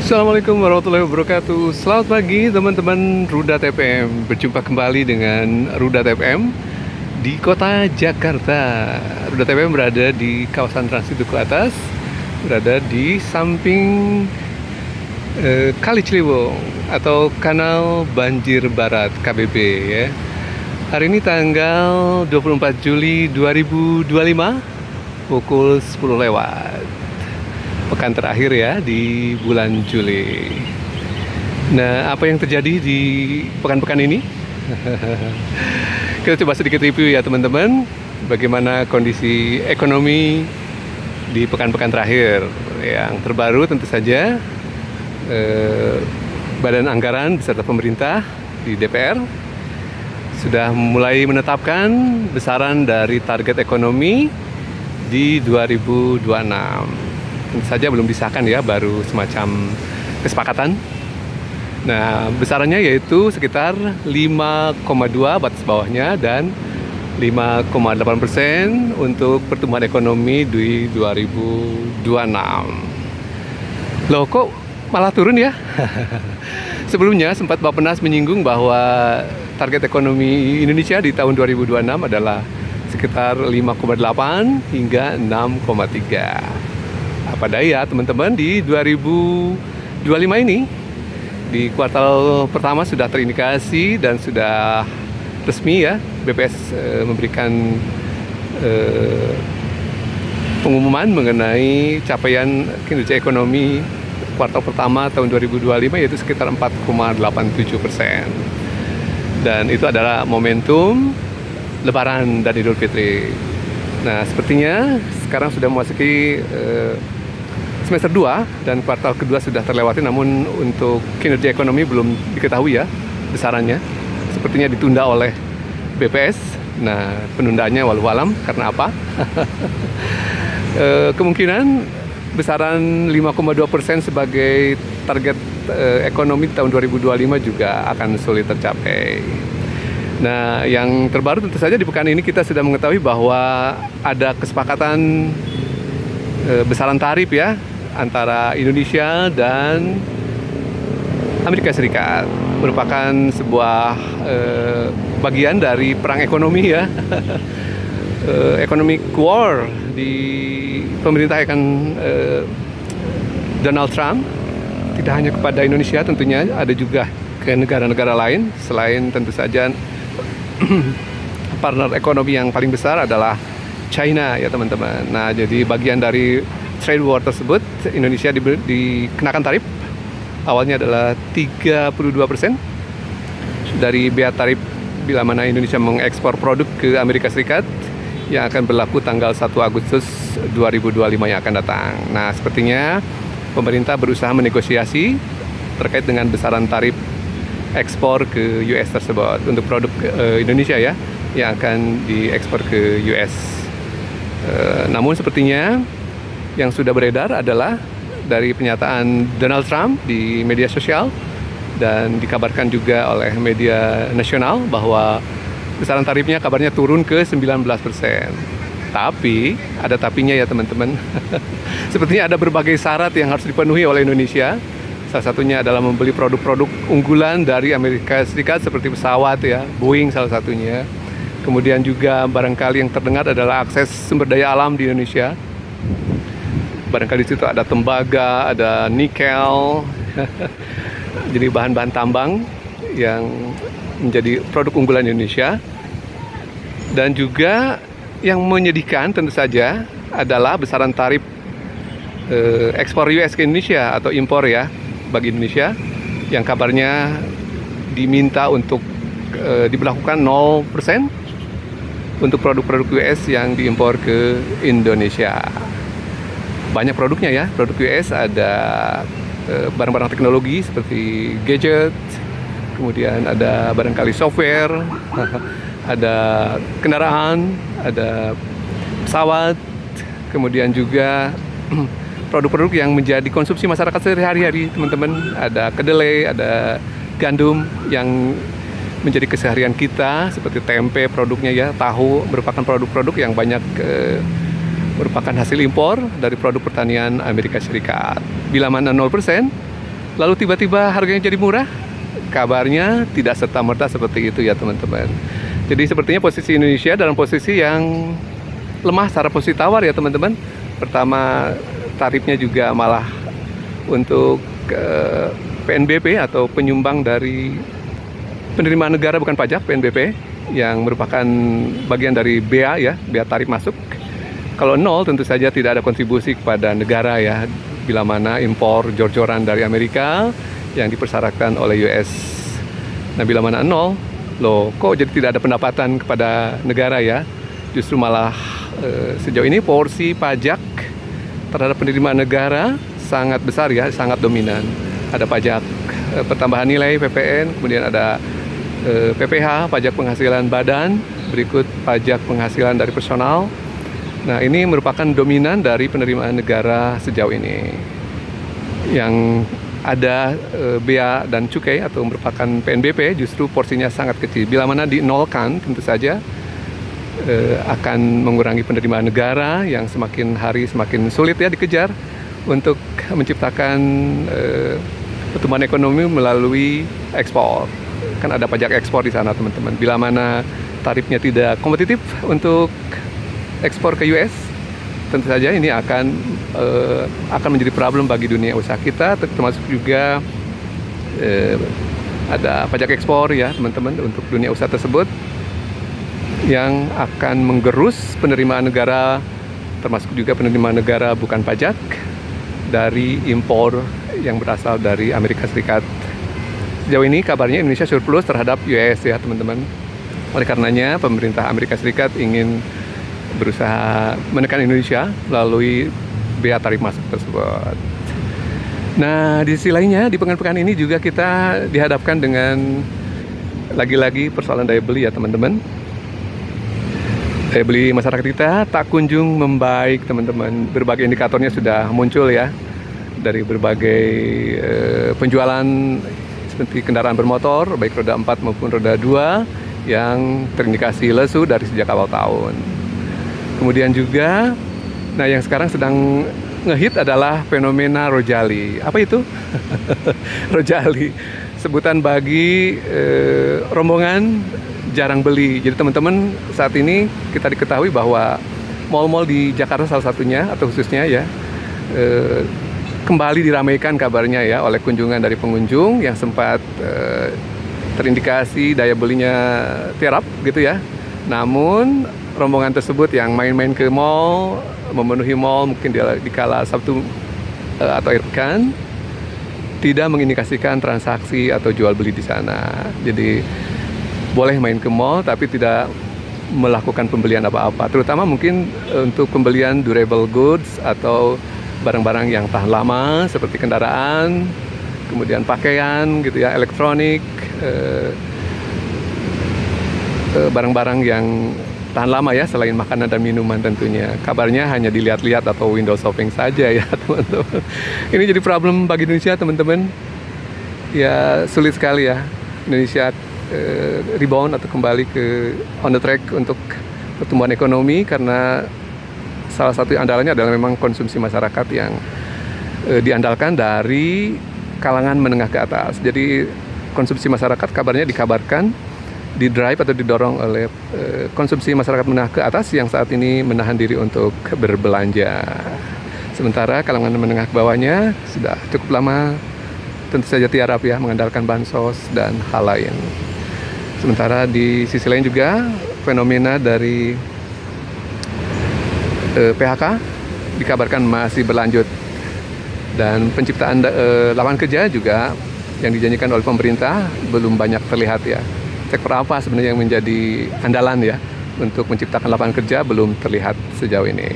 Assalamualaikum warahmatullahi wabarakatuh. Selamat pagi teman-teman Rudat FM. Berjumpa kembali dengan Rudat FM di kota Jakarta. Rudat FM berada di kawasan Transit Duku Atas, berada di samping Kali Ciliwung atau Kanal Banjir Barat KBB ya. Hari ini tanggal 24 Juli 2025 pukul 10 lewat. Pekan terakhir ya di bulan Juli. Nah, apa yang terjadi di pekan-pekan ini? Kita coba sedikit review ya teman-teman. Bagaimana kondisi ekonomi di pekan-pekan terakhir. Yang terbaru tentu saja Badan Anggaran beserta pemerintah di DPR sudah mulai menetapkan besaran dari target ekonomi di 2026. Tentu saja belum disahkan ya, baru semacam kesepakatan. Nah, besarannya yaitu sekitar 5,2 batas bawahnya dan 5,8% untuk pertumbuhan ekonomi di 2026. Loh, kok malah turun ya? Sebelumnya sempat Bappenas menyinggung bahwa target ekonomi Indonesia di tahun 2026 adalah sekitar 5,8 hingga 6,3. Apa daya teman-teman, di 2025 ini di kuartal pertama sudah terindikasi dan sudah resmi ya BPS memberikan pengumuman mengenai capaian kinerja ekonomi kuartal pertama tahun 2025 yaitu sekitar 4,87%. Dan itu adalah momentum Lebaran dan Idul Fitri. Nah, sepertinya sekarang sudah memasuki semester 2 dan kuartal kedua sudah terlewati, namun untuk kinerja ekonomi belum diketahui ya besarannya. Sepertinya ditunda oleh BPS. Nah, penundaannya walau alam karena apa? Kemungkinan besaran 5,2% sebagai target ekonomi tahun 2025 juga akan sulit tercapai. Nah, yang terbaru tentu saja di pekan ini kita sudah mengetahui bahwa ada kesepakatan besaran tarif ya antara Indonesia dan Amerika Serikat. Merupakan sebuah bagian dari perang ekonomi ya. Economic war di pemerintahan Donald Trump. Tidak hanya kepada Indonesia tentunya, ada juga ke negara-negara lain. Selain tentu saja partner ekonomi yang paling besar adalah China ya teman-teman. Nah, jadi bagian dari trade war tersebut Indonesia dikenakan tarif. Awalnya adalah 32% dari bea tarif bila mana Indonesia mengekspor produk ke Amerika Serikat yang akan berlaku tanggal 1 Agustus 2025 yang akan datang. Nah, sepertinya pemerintah berusaha menegosiasi terkait dengan besaran tarif ekspor ke US tersebut untuk produk Indonesia ya yang akan diekspor ke US. Namun sepertinya yang sudah beredar adalah dari pernyataan Donald Trump di media sosial dan dikabarkan juga oleh media nasional bahwa besaran tarifnya kabarnya turun ke 19%. Tapi ada tapinya ya teman-teman. Sepertinya ada berbagai syarat yang harus dipenuhi oleh Indonesia. Salah satunya adalah membeli produk-produk unggulan dari Amerika Serikat seperti pesawat ya, Boeing salah satunya. Kemudian juga barangkali yang terdengar adalah akses sumber daya alam di Indonesia. Barangkali di situ ada tembaga, ada nikel, jadi bahan-bahan tambang yang menjadi produk unggulan Indonesia. Dan juga yang menyedihkan tentu saja adalah besaran tarif ekspor US ke Indonesia atau impor ya bagi Indonesia yang kabarnya diminta untuk diberlakukan 0% untuk produk-produk US yang diimpor ke Indonesia. Banyak produknya ya, produk US ada barang-barang teknologi seperti gadget, kemudian ada barangkali software, ada kendaraan, ada pesawat, kemudian juga produk-produk yang menjadi konsumsi masyarakat sehari-hari teman-teman. Ada kedelai, ada gandum yang menjadi keseharian kita seperti tempe produknya ya, tahu merupakan produk-produk yang banyak merupakan hasil impor dari produk pertanian Amerika Serikat. Bila mana 0%, lalu tiba-tiba harganya jadi murah? Kabarnya tidak serta-merta seperti itu ya teman-teman. Jadi sepertinya posisi Indonesia dalam posisi yang lemah secara posisi tawar ya teman-teman. Pertama, tarifnya juga malah untuk PNBP atau penyumbang dari penerimaan negara bukan pajak, PNBP, yang merupakan bagian dari bea ya, bea tarif masuk. Kalau nol tentu saja tidak ada kontribusi kepada negara ya, bila mana impor jor-joran dari Amerika yang dipersyaratkan oleh US. Nah, bila mana nol, loh kok jadi tidak ada pendapatan kepada negara ya? Justru malah sejauh ini porsi pajak terhadap penerimaan negara sangat besar ya, sangat dominan. Ada pajak pertambahan nilai PPN, kemudian ada PPH, pajak penghasilan badan, berikut pajak penghasilan dari personal. Nah, ini merupakan dominan dari penerimaan negara sejauh ini. Yang ada bea dan cukai atau merupakan PNBP justru porsinya sangat kecil. Bila mana dinolkan tentu saja akan mengurangi penerimaan negara yang semakin hari semakin sulit ya dikejar untuk menciptakan pertumbuhan ekonomi melalui ekspor. Kan ada pajak ekspor di sana teman-teman. Bila mana tarifnya tidak kompetitif untuk ekspor ke US, tentu saja ini akan menjadi problem bagi dunia usaha kita, termasuk juga ada pajak ekspor ya teman-teman untuk dunia usaha tersebut yang akan menggerus penerimaan negara, termasuk juga penerimaan negara bukan pajak dari impor yang berasal dari Amerika Serikat. Sejauh ini kabarnya Indonesia surplus terhadap US ya teman-teman. Oleh karenanya pemerintah Amerika Serikat ingin berusaha menekan Indonesia melalui bea tarif masuk tersebut. Nah, di sisi lainnya di pekan-pekan ini juga kita dihadapkan dengan lagi-lagi persoalan daya beli ya teman-teman. Daya beli masyarakat kita tak kunjung membaik teman-teman. Berbagai indikatornya sudah muncul ya, dari berbagai penjualan seperti kendaraan bermotor baik roda 4 maupun roda 2 yang terindikasi lesu dari sejak awal tahun. Kemudian juga, nah yang sekarang sedang ngehit adalah fenomena rojali. Apa itu? Rojali, sebutan bagi rombongan jarang beli. Jadi teman-teman, saat ini kita diketahui bahwa mal-mal di Jakarta salah satunya atau khususnya ya kembali diramaikan kabarnya ya oleh kunjungan dari pengunjung yang sempat terindikasi daya belinya tiarap gitu ya. Namun rombongan tersebut yang main-main ke mall, memenuhi mall mungkin di kala Sabtu atau akhir pekan, tidak mengindikasikan transaksi atau jual beli di sana. Jadi boleh main ke mall tapi tidak melakukan pembelian apa-apa, terutama mungkin untuk pembelian durable goods atau barang-barang yang tahan lama seperti kendaraan, kemudian pakaian gitu ya, elektronik, barang-barang yang tahan lama ya selain makanan dan minuman tentunya. Kabarnya hanya dilihat-lihat atau window shopping saja ya teman-teman. Ini jadi problem bagi Indonesia teman-teman. Ya sulit sekali ya Indonesia rebound atau kembali ke on the track untuk pertumbuhan ekonomi karena salah satu andalannya adalah memang konsumsi masyarakat yang diandalkan dari kalangan menengah ke atas. Jadi konsumsi masyarakat dikabarkan di-drive atau didorong oleh konsumsi masyarakat menengah ke atas yang saat ini menahan diri untuk berbelanja. Sementara kalangan menengah ke bawahnya sudah cukup lama tentu saja tiarap ya, mengandalkan bansos dan hal lain. Sementara di sisi lain juga fenomena dari PHK dikabarkan masih berlanjut dan penciptaan lapangan kerja juga yang dijanjikan oleh pemerintah belum banyak terlihat ya. Sektor apa sebenarnya yang menjadi andalan ya untuk menciptakan lapangan kerja belum terlihat sejauh ini.